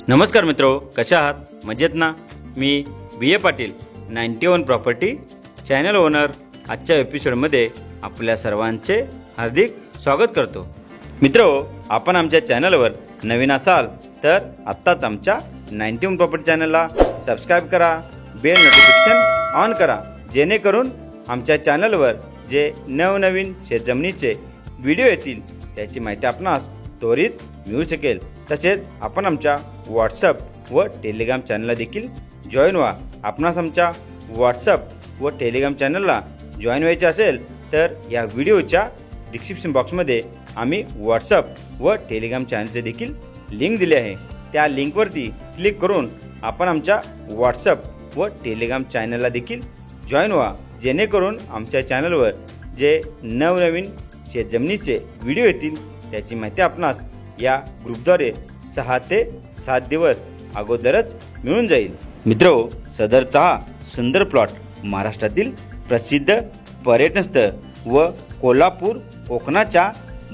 नमस्कार मित्रो, कशा आहात? मजेत ना? मी बी ए पाटील 91 प्रॉपर्टी चॅनल ओनर आजच्या एपिसोडमध्ये आपल्या सर्वांचे हार्दिक स्वागत करतो। मित्रो, आपण आमच्या चॅनलवर नवीन असाल तर आत्ताच आमच्या 91 प्रॉपर्टी चॅनलला सबस्क्राइब करा, बेल नोटिफिकेशन ऑन करा, जेणेकरून आमच्या चॅनलवर जे नवनवीन शेतजमिनीचे व्हिडिओ येतील त्याची माहिती आपणास त्वरित मिळू शकेल। तसेच आपण आमच्या व्हॉट्सअप व टेलिग्राम चॅनलला देखील जॉईन व्हा। आपणास आमच्या व्हॉट्सअप व टेलिग्राम चॅनलला जॉईन व्हायचे असेल तर या व्हिडिओच्या डिस्क्रिप्शन बॉक्समध्ये आम्ही व्हॉट्सअप व टेलिग्राम चॅनलचे देखील लिंक दिले आहे। त्या लिंकवरती क्लिक करून आपण आमच्या व्हॉट्सअप व टेलिग्राम चॅनलला देखील जॉईन व्हा, जेणेकरून आमच्या चॅनलवर जे नवनवीन शेतजमिनीचे व्हिडिओ येतील त्याची माहिती आपणास या ग्रुपद्वारे 6 ते 7 दिवस अगोदरच मिळून जाईल। मित्रो, सदरचा हा सुंदर प्लॉट महाराष्ट्रातील प्रसिद्ध पर्यटन स्थळ व कोल्हापूर कोकणाच्या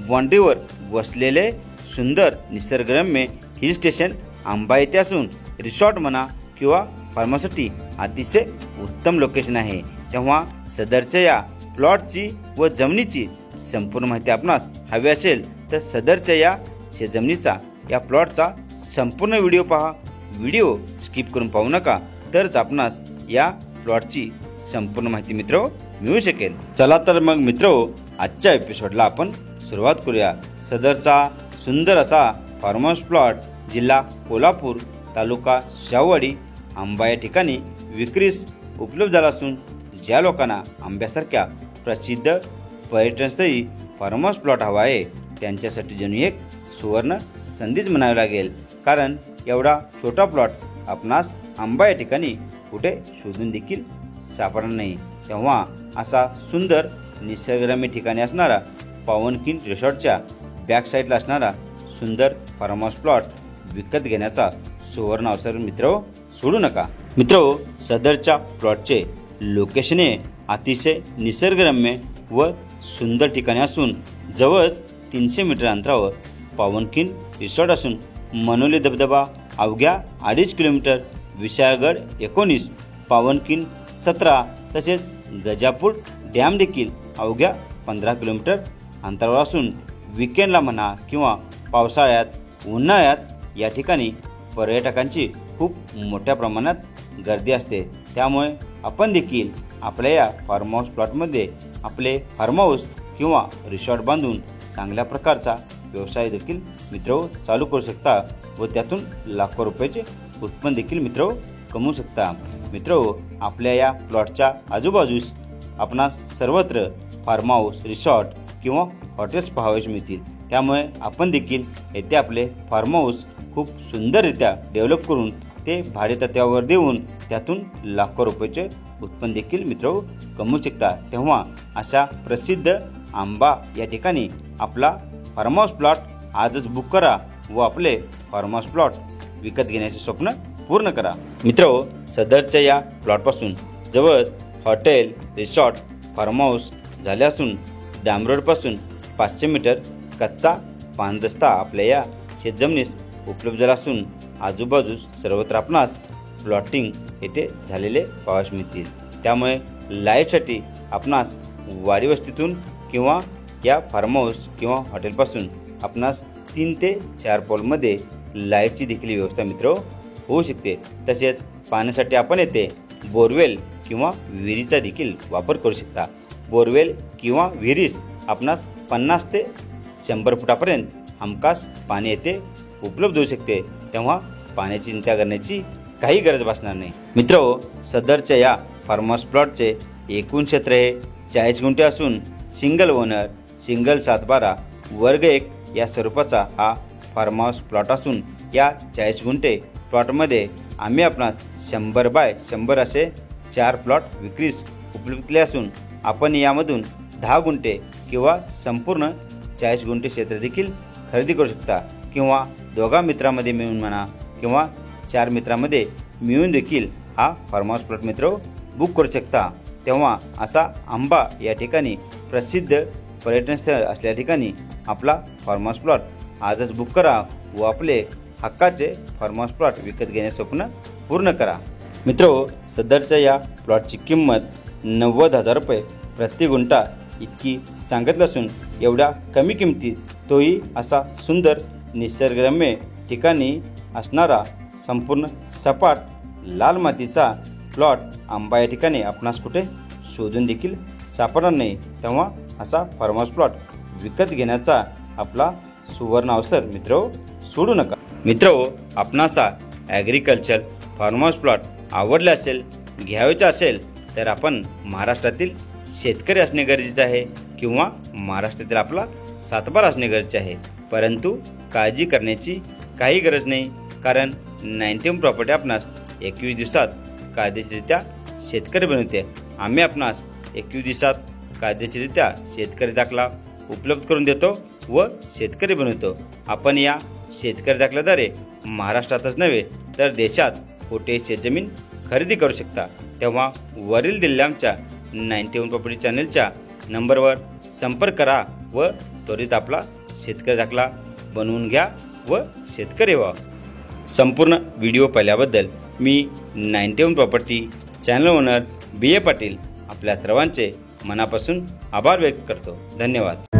बाँड्रीवर वसलेले सुंदर निसर्गरम्य हिल स्टेशन आंबा येथे असून रिसॉर्ट म्हणा किंवा फार्मसाठी अतिशय उत्तम लोकेशन आहे। तेव्हा सदरच्या या प्लॉटची व जमिनीची संपूर्ण माहिती आपणास हवी असेल तर सदरच्या या शेतजमिनीचा या प्लॉटचा संपूर्ण व्हिडिओ पहा। व्हिडिओ स्किप करून पाहू नका, तरच आपणास या प्लॉटची संपूर्ण माहिती मित्रो मिळू शकेल। चला तर मग मित्रो, आजच्या एपिसोडला आपण सुरुवात करूया। सदरचा सुंदर असा फार्म हाऊस प्लॉट जिल्हा कोल्हापूर, तालुका शाहूवाडी, आंबा या ठिकाणी विक्रीस उपलब्ध झाला असून ज्या लोकांना आंब्यासारख्या प्रसिद्ध पर्यटनस्थळी फार्म हाऊस प्लॉट हवा आहे त्यांच्यासाठी जणू एक सुवर्ण संधीच म्हणावी लागेल। कारण एवढा छोटा प्लॉट आपणास आंबा या ठिकाणी कुठे शोधून देखील सापडणार नाही। तेव्हा असा सुंदर निसर्गरम्य ठिकाणी असणारा पावनखिंड रिसॉर्टच्या बॅक साईडला असणारा सुंदर फार्म हाऊस प्लॉट विकत घेण्याचा सुवर्ण अवसर मित्रो सोडू नका। मित्रो, सदरच्या प्लॉटचे लोकेशन हे अतिशय निसर्गरम्य व सुंदर ठिकाणी असून जवळच 300 मीटर अंतरावर पावनखिंड रिसॉर्ट असून मनोली धबधबा अवघ्या 2.5 किलोमीटर, विशाळगड 19, पावनखिंड 17 तसेच गजापूर डॅम देखील अवघ्या 15 किलोमीटर अंतरावर असून विकेंडला म्हणा किंवा पावसाळ्यात, उन्हाळ्यात या ठिकाणी पर्यटकांची खूप मोठ्या प्रमाणात गर्दी असते। त्यामुळे आपण देखील आपल्या या फार्म हाऊस प्लॉटमध्ये आपले फार्म हाऊस किंवा रिसॉर्ट बांधून चांगल्या प्रकारचा व्यवसाय देखील मित्रो चालू करू शकता व त्यातून लाखो रुपयाचे उत्पन्न देखील मित्रो कमवू शकता। मित्रो, आपल्या या प्लॉटच्या आजूबाजूस आपणास सर्वत्र फार्म हाऊस, रिसॉर्ट किंवा हॉटेल्स पाहावयास मिळतील। त्यामुळे आपण देखील येथे आपले फार्म हाऊस खूप सुंदररित्या डेव्हलप करून ते भाडे तत्त्वावर देऊन त्यातून लाखो रुपयाचे उत्पन्न देखील मित्रो कमवू शकता। तेव्हा अशा प्रसिद्ध आंबा या ठिकाणी आपला फार्म हाऊस प्लॉट आजच बुक करा व आपले फार्म हाऊस प्लॉट विकत घेण्याचे स्वप्न पूर्ण करा। मित्रो, सदरच्या या प्लॉटपासून जवळ हॉटेल, रिसॉर्ट, फार्म हाऊस झाले असून डॅम रोडपासून 500 मीटर कच्चा पानरस्ता आपल्या या शेतजमिनीस उपलब्ध झाला असून आजूबाजूस सर्वत्र आपणास प्लॉटिंग येथे झालेले पाहावयास मिळतील। त्यामुळे लाईटसाठी आपणास वाडी वस्तीतून किंवा या फार्म हाऊस किंवा हॉटेलपासून आपणास 3 ते 4 पोलमध्ये लाईटची देखील व्यवस्था मित्र होऊ शकते। तसेच पाण्यासाठी आपण येथे बोरवेल किंवा विहिरीचा देखील वापर करू शकता। बोरवेल किंवा विहिरीस आपणास 50 ते 100 फुटापर्यंत हमखास पाणी येथे उपलब्ध होऊ शकते। तेव्हा पाण्याची चिंता करण्याची काही गरज भासणार नाही। मित्रो, सदरच्या या फार्म हाऊस प्लॉटचे एकूण क्षेत्र हे 40 गुंठे असून सिंगल ओनर, सिंगल 7/12 वर्ग 1 या स्वरूपाचा हा फार्म हाऊस प्लॉट असून या 40 गुंठे प्लॉटमध्ये आम्ही आपणास 100 बाय 100 असे 4 प्लॉट विक्रीस उपलब्ध केले असून आपण यामधून 10 गुंठे किंवा संपूर्ण 40 गुंठे क्षेत्र देखील खरेदी करू शकता किंवा दोघा मित्रांमध्ये मिळून म्हणा किंवा 4 मित्रांमध्ये मिळून देखील हा फार्म हाऊस प्लॉट मित्र बुक करू शकता। तेव्हा असा आंबा या ठिकाणी प्रसिद्ध पर्यटन स्थळ असल्या ठिकाणी आपला फार्म हाऊस प्लॉट आजच बुक करा व आपले हक्काचे फार्म हाऊस प्लॉट विकत घेण्याचे स्वप्न पूर्ण करा। मित्रहो, सदरच्या या प्लॉटची किंमत 90,000 रुपये प्रति गुंठा इतकी सांगितली असून एवढ्या कमी किमतीत तोही असा सुंदर निसर्गरम्य ठिकाणी असणारा संपूर्ण सपाट लाल मातीचा प्लॉट आंबा या ठिकाणी आपणास कुठे शोधून देखील सापडणार नाही। तेव्हा असा फार्म हाऊस प्लॉट विकत घेण्याचा आपला सुवर्ण अवसर मित्रहो सोडू नका। मित्रहो, आपणासा ॲग्रिकल्चर फार्म हाऊस प्लॉट आवडले असेल, घ्यायचा असेल तर आपण महाराष्ट्रातील शेतकरी असणे गरजेचे आहे किंवा महाराष्ट्रातील आपला सातबार असणे गरजेचे आहे। परंतु काळजी करण्याची काही गरज नाही, कारण 91 प्रॉपर्टी आपणास 21 दिवसात कायदेशीररित्या शेतकरी बनवते। आम्ही आपणास 21 दिवसात कायदेशीररित्या शेतकरी दाखला उपलब्ध करून देतो व शेतकरी बनवतो। आपण या शेतकरी दाखल्याद्वारे महाराष्ट्रातच नव्हे तर देशात कोठे शेतजमीन खरेदी करू शकता। तेव्हा वरील दिलेल्या आमच्या 91 प्रॉपर्टी चॅनलच्या नंबरवर संपर्क करा व त्वरित आपला शेतकरी दाखला बनवून घ्या व शेतकरी व्हा। संपूर्ण व्हिडिओ पाहिल्याबद्दल मी 91 property channel owner BA Patil आपल्या सर्वांचे मनापासून आभार व्यक्त करतो। धन्यवाद।